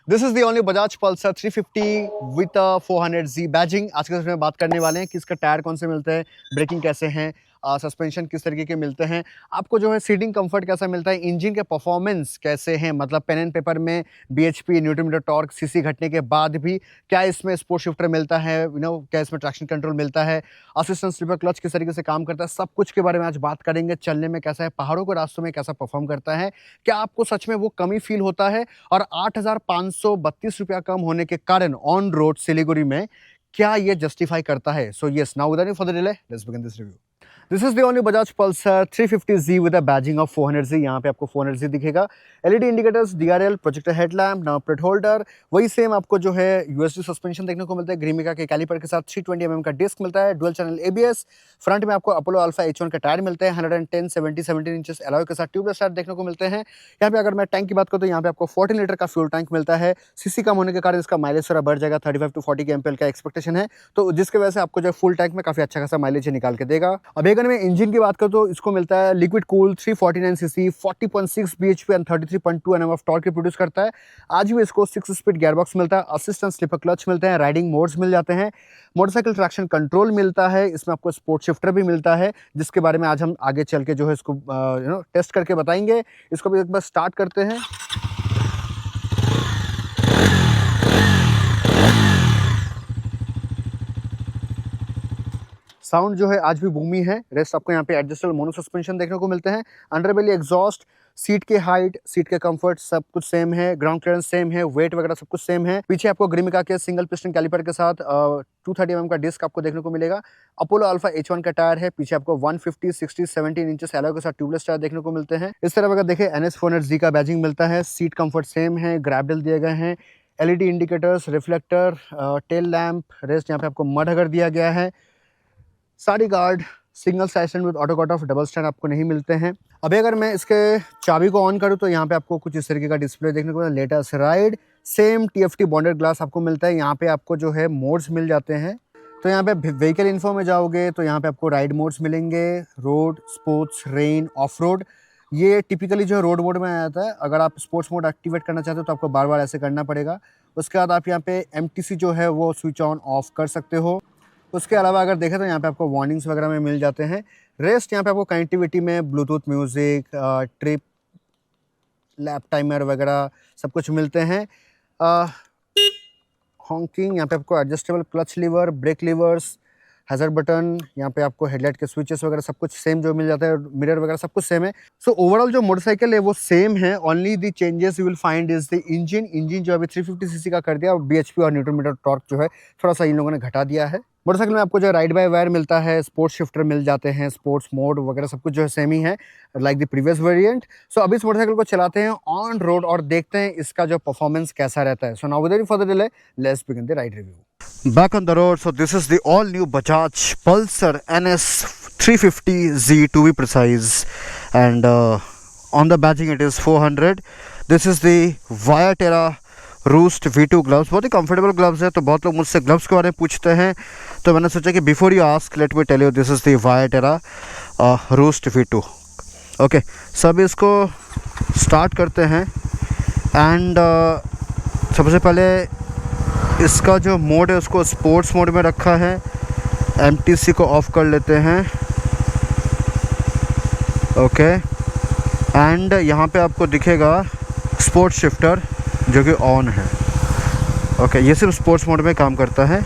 This is the only Bajaj Pulsar 350 with 400Z badging. आज के में बात करने वाले हैं कि इसका टायर कौन से मिलते हैं, ब्रेकिंग कैसे हैं, सस्पेंशन किस तरीके के मिलते हैं, आपको जो है सीटिंग कंफर्ट कैसा मिलता है, इंजन के परफॉर्मेंस कैसे हैं, मतलब पेन एंड पेपर में bhp newton metre torque CC घटने के बाद भी क्या इसमें स्पोर्ट शिफ्टर मिलता है, क्या इसमें ट्रैक्शन कंट्रोल मिलता है, असिस्टेंट स्लीपर क्लच किस तरीके से काम करता है, सब कुछ के बारे में आज बात करेंगे। चलने में कैसा है, पहाड़ों के रास्तों में कैसा परफॉर्म करता है, क्या आपको सच में वो कमी फील होता है, और 8,532 रुपया कम होने के कारण ऑन रोड सिलीगुड़ी में क्या ये जस्टिफाई करता है। So yes, now without any further delay let's begin this review. This is the only Bajaj Pulsar 350Z with a badging of 400Z। यहाँ पे आपको 400Z दिखेगा, LED indicators, DRL, projector headlamp, number plate holder, वही same आपको जो है USD suspension देखने को मिलता है, ग्रिमिका के कैलिपर के साथ 320mm का डिस्क मिलता है, डुअल चैनल एबीएस, फ्रंट में आपको अपोलो अल्फा H1 का टायर मिलते हैं, 110 70 17 इंचेस अलॉय के साथ ट्यूबलेस टायर देखने को मिलते हैं। यहाँ पे अगर मैं टैंक की बात करूँ तो यहाँ पे आपको 14 लीटर का फ्यूल टैंक मिलता है। सीसी कम होने के कारण इसका माइलेज थोड़ा बढ़ जाएगा, 35 to 40 kmpl का एक्सपेक्टेशन है, तो जिसके वजह से आपको जो फुल टैंक में काफी अच्छा खासा माइलेज निकाल के देगा। अब अगर मैं इंजन की बात करूँ तो इसको मिलता है liquid cool 349cc 40.6 bhp and 33.2 Nm of torque produce करता है। आज भी इसको 6 स्पीड गियरबॉक्स मिलता है, असिस्टेंट स्लीपर क्लच मिलते हैं, राइडिंग मोड्स मिल जाते हैं, मोटरसाइकिल ट्रैक्शन कंट्रोल मिलता है, इसमें आपको स्पोर्ट शिफ्टर भी मिलता है, जिसके बारे में आज हम आगे चल के जो है इसको टेस्ट करके बताएंगे। इसको भी एक बार स्टार्ट करते हैं। साउंड जो है आज भी बूमी है। रेस्ट आपको यहाँ पे एडजस्टेबल मोनो सस्पेंशन देखने को मिलते हैं, अंडरबेली एग्जॉस्ट, सीट के हाइट, सीट के कंफर्ट सब कुछ सेम है, ग्राउंड क्लियरेंस सेम है, वेट वगैरह सब कुछ सेम है। पीछे आपको ग्रिमिका के सिंगल पिस्टन कैलिपर के साथ 230mm का डिस्क आपको देखने को मिलेगा, अपोलो अल्फा H1 का टायर है, पीछे आपको 150 60 17 इंचेस अलॉय के साथ ट्यूबलेस टायर देखने को मिलते हैं। इस तरफ अगर देखें NS 400Z का बैजिंग मिलता है, सीट कंफर्ट सेम है, ग्रैब रेल दिए गए हैं, LED indicators, reflector, tail lamp, rest यहाँ पे आपको मड हगर दिया गया है, sari guard, single side stand with auto cut off, double stand आपको नहीं मिलते हैं। अभी अगर मैं इसके चाबी को ऑन करूं तो यहाँ पे आपको कुछ इस तरीके का डिस्प्ले देखने को मिलता है, latest ride, same TFT bonded glass आपको मिलता है। यहाँ पे आपको जो है मोड्स मिल जाते हैं, तो यहाँ पे व्हीकल इन्फो में जाओगे तो यहाँ पे आपको राइड मोड्स मिलेंगे, road, sports, rain, of road. ये टिपिकली जो है रोड मोड में आ जाता है। अगर आप स्पोर्ट्स मोड एक्टिवेट करना चाहते हो तो आपको बार बार ऐसे करना पड़ेगा। उसके बाद आप यहाँ पे MTC जो है वो स्विच ऑन ऑफ कर सकते हो। उसके अलावा अगर देखें तो यहाँ पे आपको वार्निंग्स वगैरह में मिल जाते हैं। रेस्ट यहाँ पे आपको कनेक्टिविटी में Bluetooth music, trip, lap timer वगैरह सब कुछ मिलते हैं। हॉकिंग, यहाँ पे आपको adjustable clutch lever, brake levers, hazard button, यहाँ पे आपको हेडलाइट के स्विचेस वगैरह सब कुछ सेम जो मिल जाता है, मिरर वगैरह सब कुछ सेम है। सो ओवरऑल जो मोटरसाइकिल है वो सेम है, only the changes you will find is the engine जो अभी 350cc का कर दिया, और bhp और न्यूटन मीटर टॉर्क जो है थोड़ा सा इन लोगों ने घटा दिया है। मोटरसाइकिल में आपको जो राइड बाय वायर मिलता है, स्पोर्ट्स शिफ्टर मिल जाते हैं, स्पोर्ट्स मोड वगैरह सब कुछ जो है सेम ही है लाइक द प्रीवियस वेरिएंट। सो अभी इस मोटरसाइकिल को चलाते हैं ऑन रोड और देखते हैं इसका जो परफॉर्मेंस कैसा रहता है। So now without further delay let's begin the ride review. Back on the road, so this is the all new Bajaj Pulsar NS 350Z to be precise, and on the badging it is 400. This is the Viaterra Roost V2 gloves, बहुत ही comfortable gloves है। तो बहुत लोग मुझसे gloves के बारे में पूछते हैं, तो मैंने सोचा कि before you ask let me tell you this is the Viaterra Roost V2। Okay, सब इसको स्टार्ट करते हैं एंड सबसे पहले इसका जो मोड है उसको स्पोर्ट्स मोड में रखा है, MTC को ऑफ कर लेते हैं। ओके, एंड यहाँ पे आपको दिखेगा स्पोर्ट्स शिफ्टर जो कि ऑन है। ओके, ये सिर्फ स्पोर्ट्स मोड में काम करता है।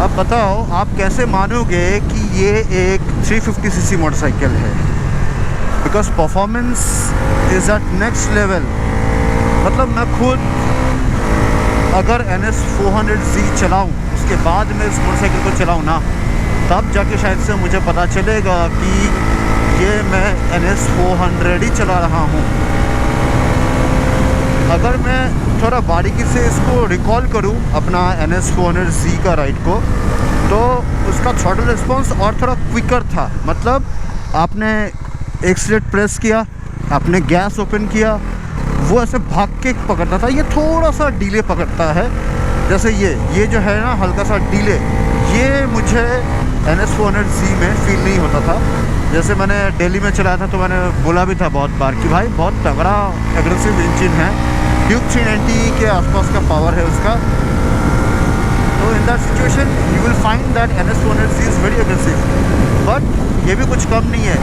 अब बताओ आप कैसे मानोगे कि ये एक 350cc मोटरसाइकिल है, because performance is at next level. मतलब मैं खुद अगर NS 400Z चलाऊं उसके बाद में इस मोटरसाइकिल को चलाऊं ना, तब जाके शायद से मुझे पता चलेगा कि ये मैं NS 400 ही चला रहा हूँ। अगर मैं थोड़ा बारीकी से इसको रिकॉल करूं अपना NS400Z का राइड को, तो उसका थ्रॉटल रिस्पॉन्स और थोड़ा क्विकर था। मतलब आपने एक्सीलेटर प्रेस किया, आपने गैस ओपन किया, वो ऐसे भाग के पकड़ता था। ये थोड़ा सा डिले पकड़ता है, जैसे ये जो है ना हल्का सा डिले, ये मुझे NS400Z में फील नहीं होता था। जैसे मैंने दिल्ली में चलाया था तो मैंने बोला भी था बहुत बार कि भाई बहुत तगड़ा एग्रेसिव इंजन है, ड्यूक 390 के आसपास का पावर है उसका। तो in that situation you will find that NS400Z is very aggressive, but ये भी कुछ कम नहीं है।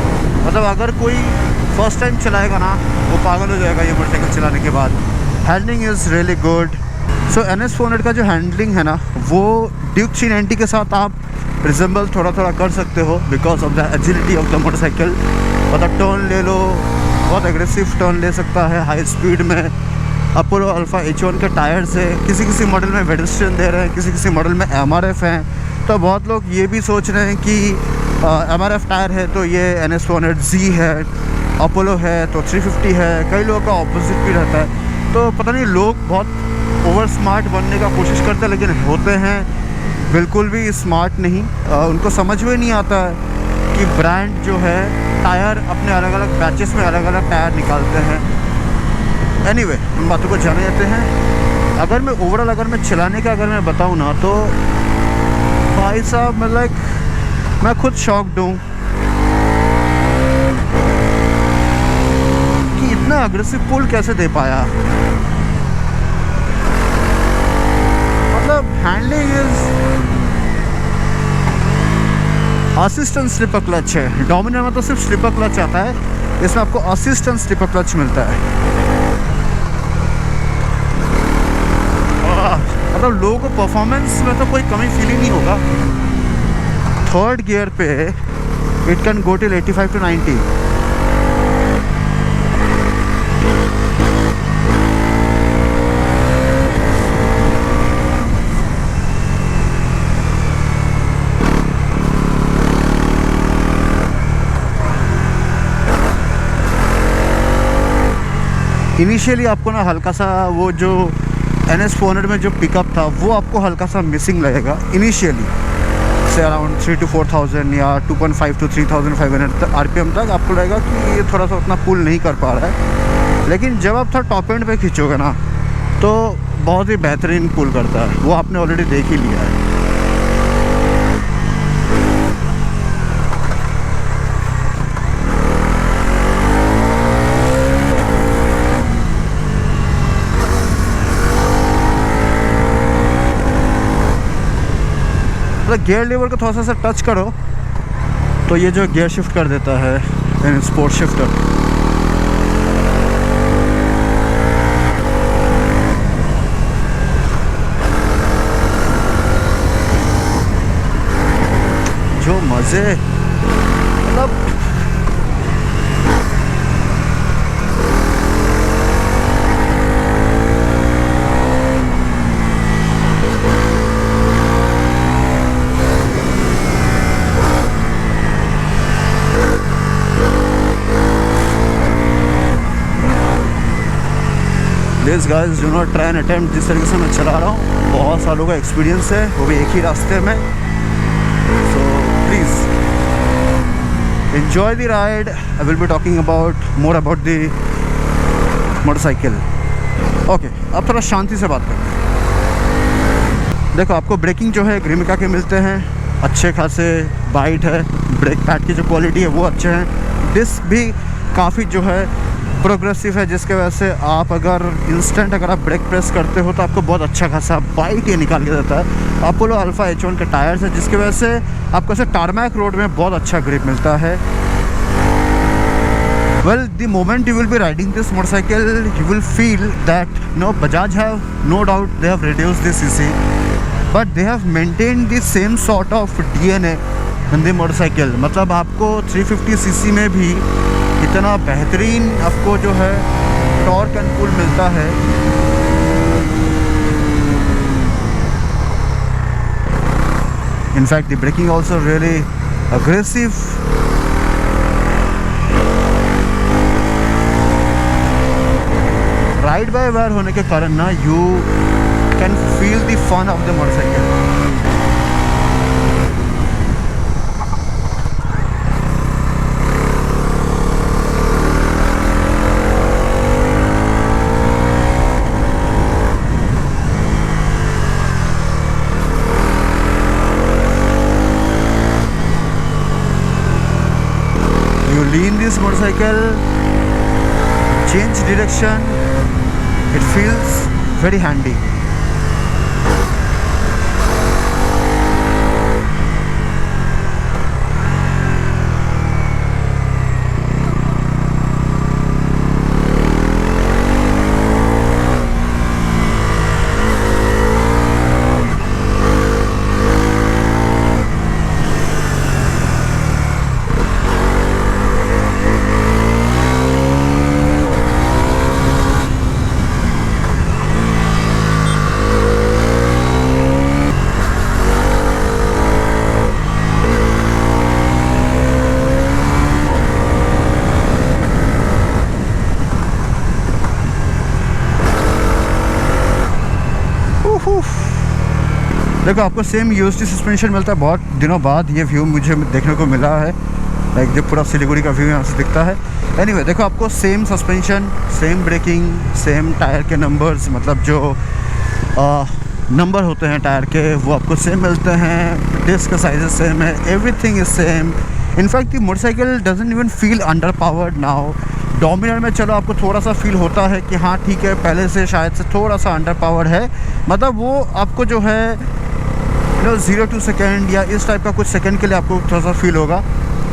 मतलब अगर कोई फर्स्ट टाइम चलाएगा ना, वो पागल हो जाएगा ये मोटरसाइकिल चलाने के बाद। Handling is really good. So NS400 का जो हैंडलिंग है ना, वो ड्यूक 390 के साथ आप रिजेंबल थोड़ा थोड़ा कर सकते हो because of the agility of the motorcycle. मतलब टर्न ले लो, बहुत एग्रेसिव टर्न ले सकता है हाई स्पीड में। अपोलो अल्फा H1 के टायर्स है, किसी किसी मॉडल में वेडस्टर्न दे रहे हैं, किसी किसी मॉडल में MRF हैं। तो बहुत लोग ये भी सोच रहे हैं कि MRF टायर है तो ये NS400Z है, अपोलो है तो 350 है। कई लोगों का ऑपोजिट भी रहता है। तो पता नहीं, लोग बहुत ओवर स्मार्ट बनने का कोशिश करते हैं, लेकिन होते हैं बिल्कुल भी स्मार्ट नहीं। उनको समझ में नहीं आता है कि ब्रांड जो है टायर अपने अलग अलग बैचेस में अलग अलग टायर निकालते हैं। एनीवे, उन बातों को जाने जाते हैं। अगर मैं ओवरऑल अगर मैं चलाने का अगर मैं बताऊँ ना, तो भाई साहब मैं खुद शॉक्ड हूँ कि इतना अग्रेसिव पुल कैसे दे पाया। मतलब handling is assistant slipper clutch है। डोमिनर में तो सिर्फ स्लिपर क्लच आता है, इसमें आपको असिस्टेंट स्लिपर क्लच मिलता है। मतलब लोगों को परफॉर्मेंस में तो कोई कमी फील ही नहीं होगा। थर्ड गियर पे it can go till 85 to 90। Initially आपको ना हल्का सा वो जो NS400 में जो पिकअप था वो आपको हल्का सा मिसिंग लगेगा इनिशियली, से अराउंड 3 to 4,000 या 2.5 to 3,500 RPM तक आपको लगेगा कि ये थोड़ा सा उतना पुल नहीं कर पा रहा है। लेकिन जब आप थोड़ा टॉप एंड पे खींचोगे ना, तो बहुत ही बेहतरीन पुल करता है। वो आपने ऑलरेडी देख ही लिया है। गियर लेवर को थोड़ा सा टच करो तो ये जो गियर शिफ्ट कर देता है, स्पोर्ट शिफ्टर। जो मज़े, मतलब please guys do not try and attempt. जिस तरीके से मैं चला रहा हूँ, बहुत सालों का एक्सपीरियंस है, वो भी एक ही रास्ते में। So please enjoy the ride. I will be talking more about the motorcycle. Okay, अब थोड़ा शांति से बात करते हैं। देखो, आपको ब्रेकिंग जो है ग्रिमिका के मिलते हैं, अच्छे खासे बाइट है, ब्रेक पैड की जो क्वालिटी है वो अच्छे हैं। डिस्क भी काफ़ी जो है प्रोग्रेसिव है, जिसके वजह से आप अगर इंस्टेंट अगर आप ब्रेक प्रेस करते हो तो आपको बहुत अच्छा खासा बाइट ये निकाल के देता है। अपोलो अल्फा H1 के टायर्स है, जिसकी वजह से आपको ऐसे टारमैक रोड में बहुत अच्छा ग्रिप मिलता है। Well, the moment you will be riding this motorcycle, you will feel that Bajaj have, no doubt they have reduced the CC, but they have maintained the same sort of DNA in the motorcycle. मतलब आपको 350 cc में भी इतना बेहतरीन आपको जो है torque and pull मिलता है। In fact, the braking also really aggressive. Ride by wire होने के कारण ना you can feel the fun of the motorcycle. You lean this motorcycle, change direction, it feels very handy. देखो आपको same UST suspension मिलता है। बहुत दिनों बाद ये व्यू मुझे देखने को मिला है, लाइक जो पूरा सिलीगुड़ी का व्यू यहाँ से दिखता है। एनीवे देखो आपको same suspension, same braking, same tyre के नंबर्स, मतलब जो नंबर होते हैं टायर के वो आपको सेम मिलते हैं। डिस्क का साइज सेम है, everything is same. In fact the motorcycle doesn't even feel under powered now. Dominar में चलो आपको थोड़ा सा फील होता है कि हाँ ठीक है, पहले से शायद से थोड़ा सा अंडर पावर्ड है, मतलब वो आपको जो है 0 to सेकेंड या इस टाइप का कुछ सेकंड के लिए आपको थोड़ा सा फील होगा।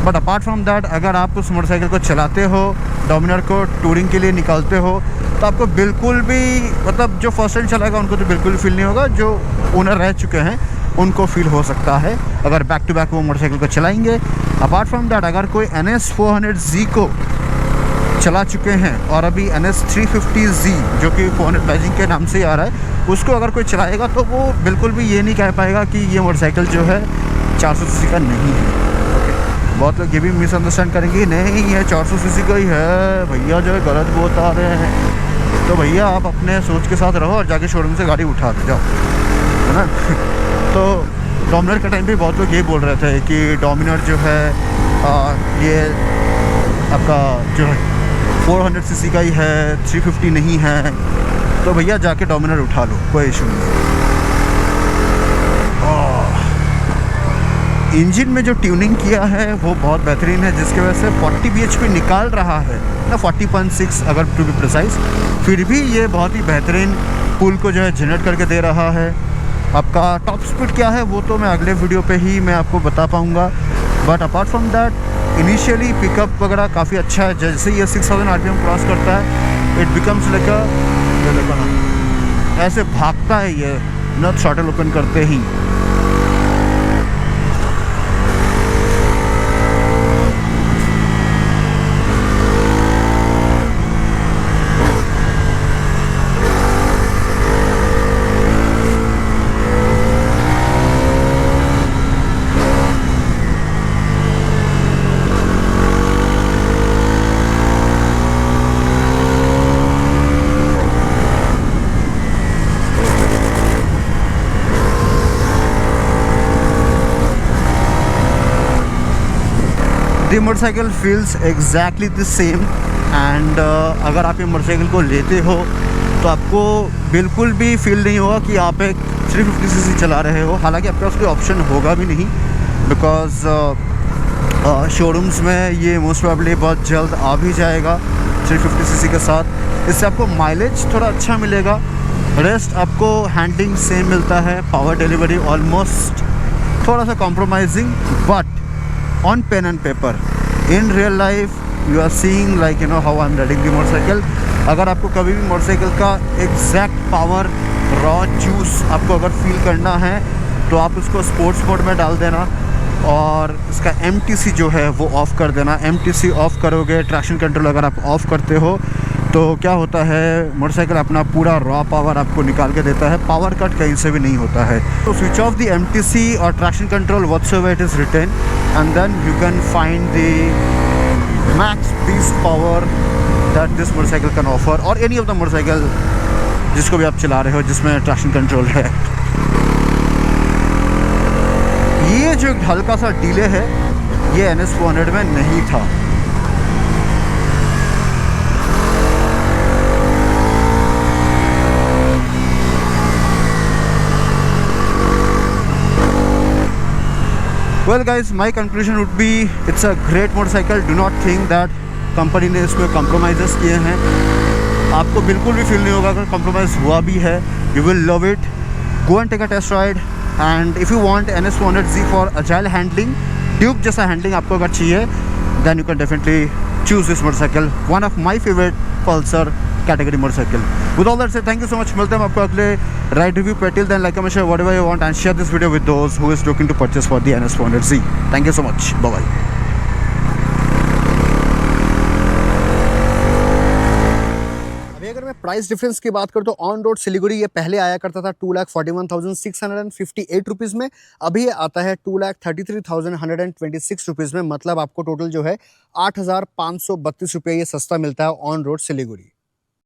बट अपार्ट फ्रॉम दैट अगर आप उस मोटरसाइकिल को चलाते हो, डोमिनर को टूरिंग के लिए निकालते हो, तो आपको बिल्कुल भी, मतलब जो फर्स्ट टाइम चलाएगा उनको तो बिल्कुल फील नहीं होगा, जो ओनर रह चुके हैं उनको फील हो सकता है अगर बैक टू बैक वो मोटरसाइकिल को चलाएंगे। अपार्ट फ्रॉम दैट अगर कोई NS 400Z को चला चुके हैं और अभी NS 350Z जो कि 400 बैजिंग के नाम से ही आ रहा है, उसको अगर कोई चलाएगा तो वो बिल्कुल भी ये नहीं कह पाएगा कि ये मोटरसाइकिल जो है 400 सीसी का नहीं है। बहुत लोग ये भी मिसअंडरस्टैंड करेंगे, नहीं ये 400 सीसी का ही है भैया, जो है गलत बता रहे हैं। तो भैया आप अपने सोच के साथ रहो और जाके शोरूम से गाड़ी उठा के जाओ, है ना। तो डोमिनर के टाइम पे बहुत लोग ये बोल रहे थे कि डोमिनर जो है ये आपका जो है 400 सीसी का ही है, 350 नहीं है। तो भैया जाके डोमिनर उठा लो, कोई इशू नहीं। इंजन में जो ट्यूनिंग किया है वो बहुत बेहतरीन है, जिसकी वजह से 40 bhp निकाल रहा है ना, 40.6 अगर टू बी प्रिसाइज। फिर भी ये बहुत ही बेहतरीन पुल को जो है जनरेट करके दे रहा है। आपका टॉप स्पीड क्या है वो तो मैं अगले वीडियो पे ही मैं आपको बता पाऊँगा। But apart from that initially pickup वगैरह काफ़ी अच्छा है। जैसे ये 6000 RPM क्रॉस करता है, इट बिकम्स लाइक ना, ऐसे भागता है ये ना थ्रॉटल ओपन करते ही। The motorcycle feels exactly the same and अगर आप ये मोटरसाइकिल को लेते हो तो आपको बिल्कुल भी फील नहीं होगा कि आप एक 350 सीसी चला रहे हो। हालांकि आपके पास कोई ऑप्शन होगा भी नहीं, बिकॉज शोरूम्स में ये मोस्ट प्रोबेबली बहुत जल्द आ भी जाएगा 350 सीसी के साथ। इससे आपको माइलेज थोड़ा अच्छा मिलेगा, रेस्ट आपको हैंडलिंग सेम मिलता है, पावर डिलीवरी ऑलमोस्ट थोड़ा सा compromising, but on pen and paper in real life you are seeing like how I'm riding the motorcycle। अगर आपको कभी भी मोटरसाइकिल का एग्जैक्ट पावर रॉ जूस आपको अगर फील करना है तो आप उसको स्पोर्ट्स मोड में डाल देना और इसका MTC जो है वो ऑफ़ कर देना। MTC ऑफ़ करोगे, ट्रैक्शन कंट्रोल अगर आप ऑफ़ करते हो तो क्या होता है, मोटरसाइकिल अपना पूरा रॉ पावर आपको निकाल के देता है, पावर कट कहीं से भी नहीं होता है। तो स्विच ऑफ द MTC और traction control whatsoever it is written and then you can find the max beast power that this motorcycle can offer, और एनी ऑफ द मोटरसाइकिल जिसको भी आप चला रहे हो जिसमें ट्रैक्शन कंट्रोल है। ये जो एक हल्का सा डिले है ये NS400 में नहीं था। Well guys, my conclusion would be it's a great motorcycle. Do not think that company ने इसमें compromises किए हैं। आपको बिल्कुल भी फील नहीं होगा अगर compromise हुआ भी है। You will love it. Go and take a test ride. And if you want NS400Z for agile handling, Duke जैसा handling आपको अगर चाहिए, then you can definitely choose this motorcycle. One of my favorite Pulsar category motorcycle. With all that said, thank you so much. मिलते हैं हम आपको अगले ride review पे। Till then, like, comment, share whatever you want and share this video with those who is looking to purchase for the NS400Z. Thank you so much. Bye bye. अभी अगर मैं price difference की बात करूँ तो on road Siliguri ये पहले आया करता था 2,41,658 रुपीज़ में, अभी ये आता है 2,33,126 रुपीज़ में। मतलब आपको टोटल जो है 8,532 रुपये ये सस्ता मिलता है ऑन रोड सिलीगुड़ी।